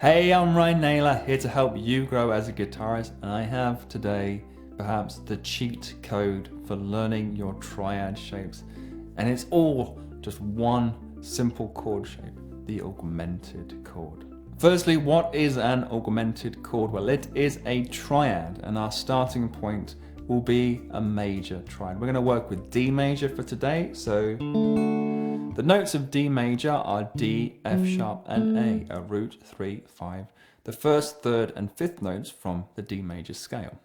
Hey, I'm Naylor, here to help you grow as a guitarist, and I have today perhaps the cheat code for learning your triad shapes, and it's all just one simple chord shape, the augmented chord. Firstly, what is an augmented chord? Well, it is a triad, and our starting point will be a major triad. We're going to work with D major for today, so the notes of D major are D, F sharp, and A root, 3, 5. The first, third, and fifth notes from the D major scale.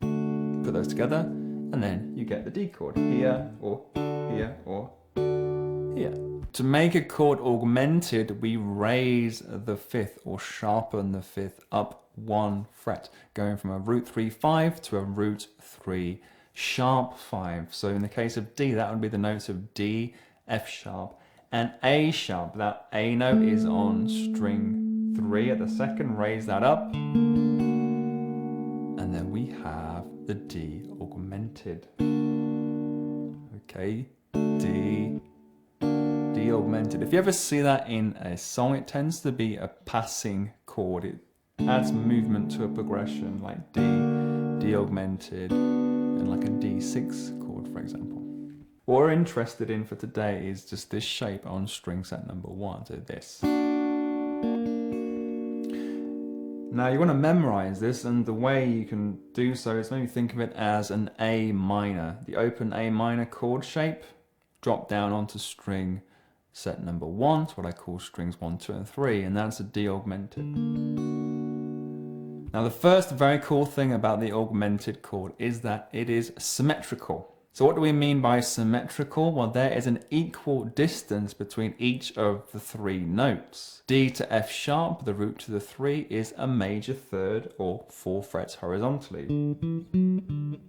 Put those together, and then you get the D chord here, or here, or here. To make a chord augmented, we raise the fifth, or sharpen the fifth, up 1 fret, going from a root 3, 5 to a root 3, sharp 5. So in the case of D, that would be the notes of D, F sharp, and A sharp. That A note is on string 3 at the second, raise that up, and then we have the D augmented. Okay, D augmented. If you ever see that in a song, it tends to be a passing chord. It adds movement to a progression, like D augmented, and like a D6 chord, for example. What we're interested in for today is just this shape on string set number 1, so this. Now you want to memorize this, and the way you can do so is maybe think of it as an A minor, the open A minor chord shape, drop down onto string set number 1, it's what I call strings 1, 2, and 3, and that's a D augmented. Now the first very cool thing about the augmented chord is that it is symmetrical. So what do we mean by symmetrical? Well, there is an equal distance between each of the 3 notes. D to F sharp, the root to the 3, is a major third, or 4 frets horizontally.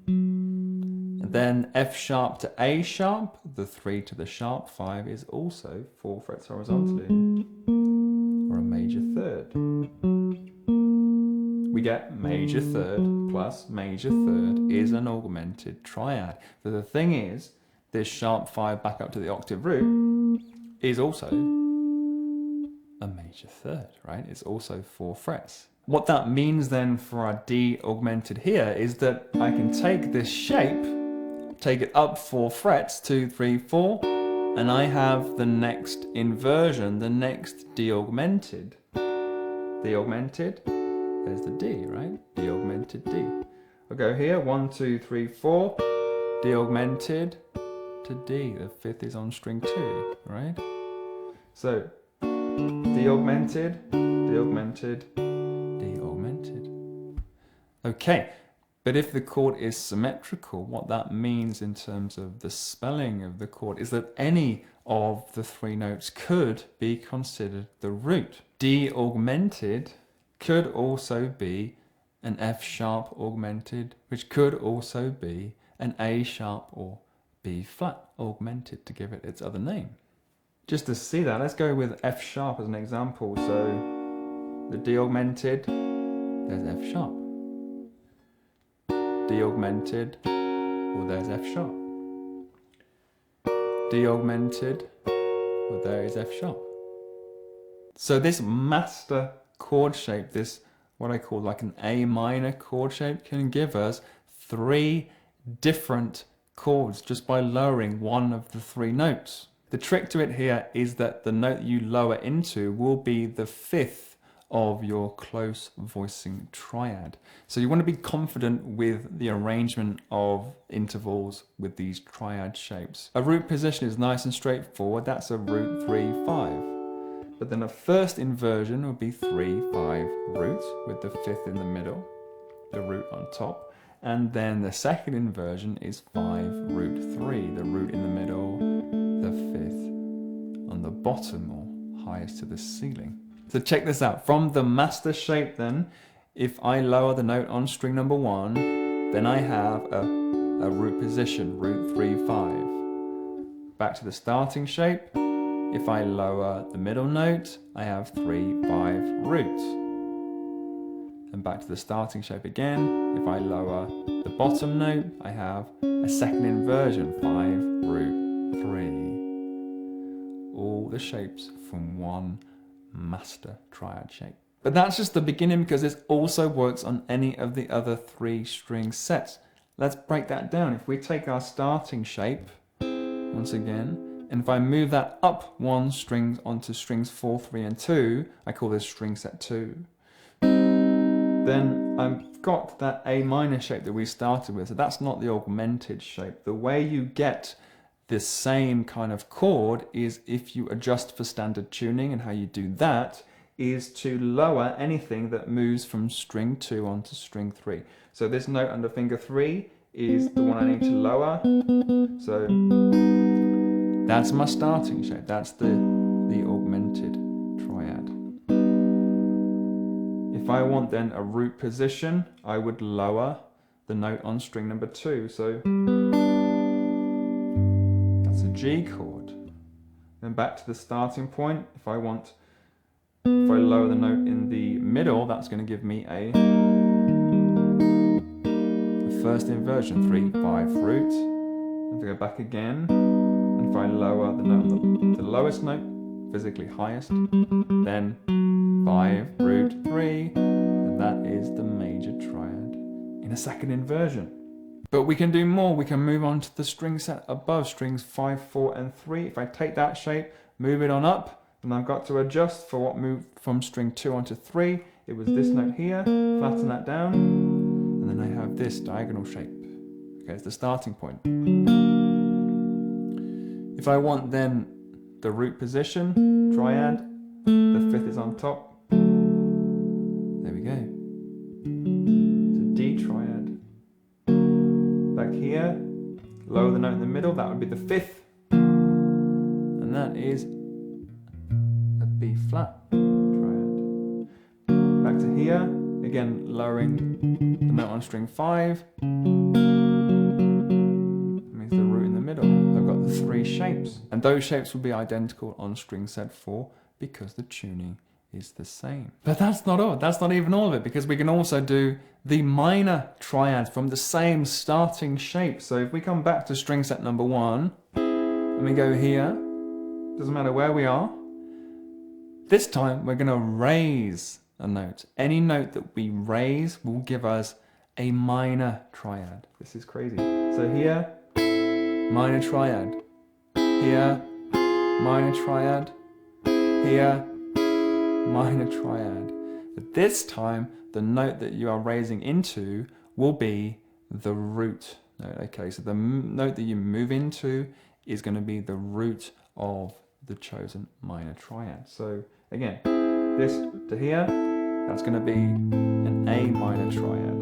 And then F sharp to A sharp, the 3 to the sharp 5, is also 4 frets horizontally, or a major third. We get major third plus major third is an augmented triad. But the thing is, this sharp 5 back up to the octave root is also a major third, right? It's also 4 frets. What that means then for our D augmented here is that I can take this shape, take it up 4 frets, 2, 3, 4, and I have the next inversion, the next D augmented. The augmented. There's the D, right? D augmented D. I'll go here, 1, 2, 3, 4, D augmented to D. The fifth is on string 2, right? So, D augmented, D augmented, D augmented. Okay, but if the chord is symmetrical, what that means in terms of the spelling of the chord is that any of the 3 notes could be considered the root. D augmented could also be an F sharp augmented, which could also be an A sharp or B flat augmented, to give it its other name. Just to see that, let's go with F sharp as an example. So the D augmented, there's F sharp. D augmented, well, there's F sharp. D augmented, well, there is F sharp. So this master chord shape, this what I call like an A minor chord shape, can give us 3 different chords just by lowering one of the 3 notes. The trick to it here is that the note you lower into will be the 5th of your close voicing triad. So you want to be confident with the arrangement of intervals with these triad shapes. A root position is nice and straightforward. That's a root 3, 5. But then a first inversion would be 3, 5 root with the 5th in the middle, the root on top. And then the second inversion is 5 root 3, the root in the middle, the 5th on the bottom or highest to the ceiling. So check this out. From the master shape then, if I lower the note on string number 1, then I have a root position, root 3, 5. Back to the starting shape. If I lower the middle note, I have 3, 5 root. And back to the starting shape again. If I lower the bottom note, I have a second inversion, 5 root 3. All the shapes from one master triad shape. But that's just the beginning because this also works on any of the other 3 string sets. Let's break that down. If we take our starting shape, once again, and if I move that up 1 string onto strings 4, 3, and 2, I call this string set 2. Then I've got that A minor shape that we started with, so that's not the augmented shape. The way you get the same kind of chord is if you adjust for standard tuning, and how you do that is to lower anything that moves from string 2 onto string 3. So this note under finger 3 is the one I need to lower. So that's my starting shape. That's the augmented triad. If I want then a root position, I would lower the note on string number 2. So that's a G chord. Then back to the starting point. If I lower the note in the middle, that's going to give me the first inversion, 3, 5 root. And to go back again, and if I lower the note on the lowest note, physically highest, then 5 root 3, and that is the major triad in a second inversion. But we can do more. We can move on to the string set above, strings 5, 4, and 3. If I take that shape, move it on up, and I've got to adjust for what moved from string 2 onto 3. It was this note here, flatten that down, and then I have this diagonal shape. Okay, it's the starting point. If I want then the root position, triad, the 5th is on top. There we go. It's a D triad. Back here, lower the note in the middle, that would be the 5th. And that is a B flat triad. Back to here, again lowering the note on string 5. Means the root in the middle. I've got the 3 shapes. And those shapes will be identical on string set 4 because the tuning is the same. But that's not all. That's not even all of it, because we can also do the minor triads from the same starting shape. So if we come back to string set number 1 and we go here, doesn't matter where we are, this time we're going to raise a note. Any note that we raise will give us a minor triad. This is crazy. So here, minor triad. Here, minor triad. Here, minor triad. But this time, the note that you are raising into will be the root note. Okay, so the note that you move into is going to be the root of the chosen minor triad. So again, this to here, that's going to be an A minor triad.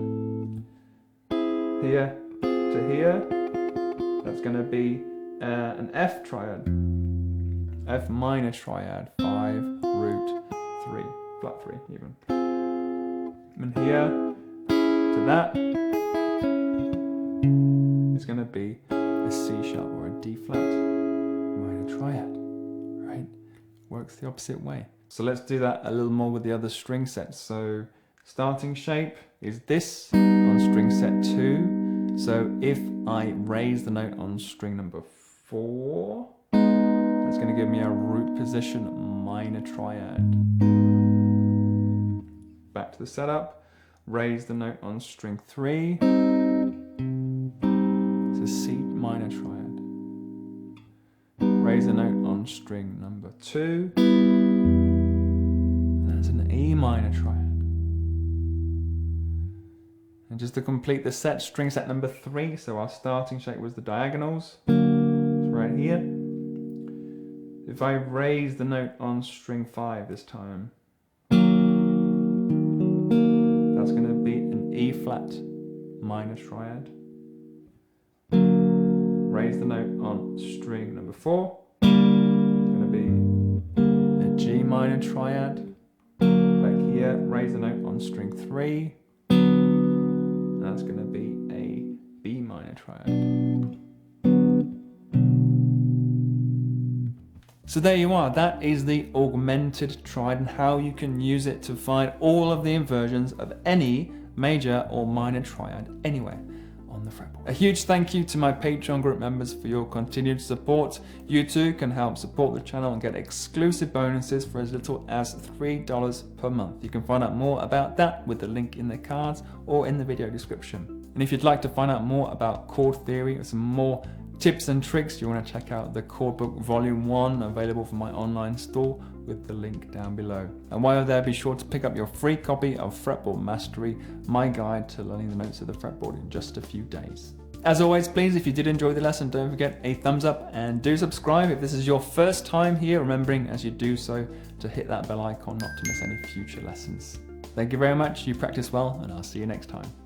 Here to here, that's going to be an F triad. F minor triad, 5 root 3, flat 3 even. And here to that is going to be a C sharp or a D flat minor triad, right? Works the opposite way. So let's do that a little more with the other string sets. So starting shape is this on string set 2. So if I raise the note on string number 4, that's going to give me a root position minor triad. Back to the setup, raise the note on string 3, it's a C minor triad. Raise the note on string number 2, and that's an E minor triad. And just to complete the set, string set number 3, so our starting shape was the diagonals, it's right here. If I raise the note on string 5 this time, that's going to be an E flat minor triad. Raise the note on string number 4, it's going to be a G minor triad. Back here, raise the note on string 3, and that's going to be a B minor triad. So there you are, that is the augmented triad and how you can use it to find all of the inversions of any major or minor triad anywhere on on the fretboard. A huge thank you to my Patreon group members for your continued support. You too can help support the channel and get exclusive bonuses for as little as $3 per month. You can find out more about that with the link in the cards or in the video description. And if you'd like to find out more about chord theory or some more tips and tricks, you want to check out the Chord Book Volume 1 available from my online store with the link down below. And while you're there, be sure to pick up your free copy of Fretboard Mastery, my guide to learning the notes of the fretboard in just a few days. As always, please, if you did enjoy the lesson, don't forget a thumbs up and do subscribe if this is your first time here, remembering as you do so to hit that bell icon not to miss any future lessons. Thank you very much, you practice well, and I'll see you next time.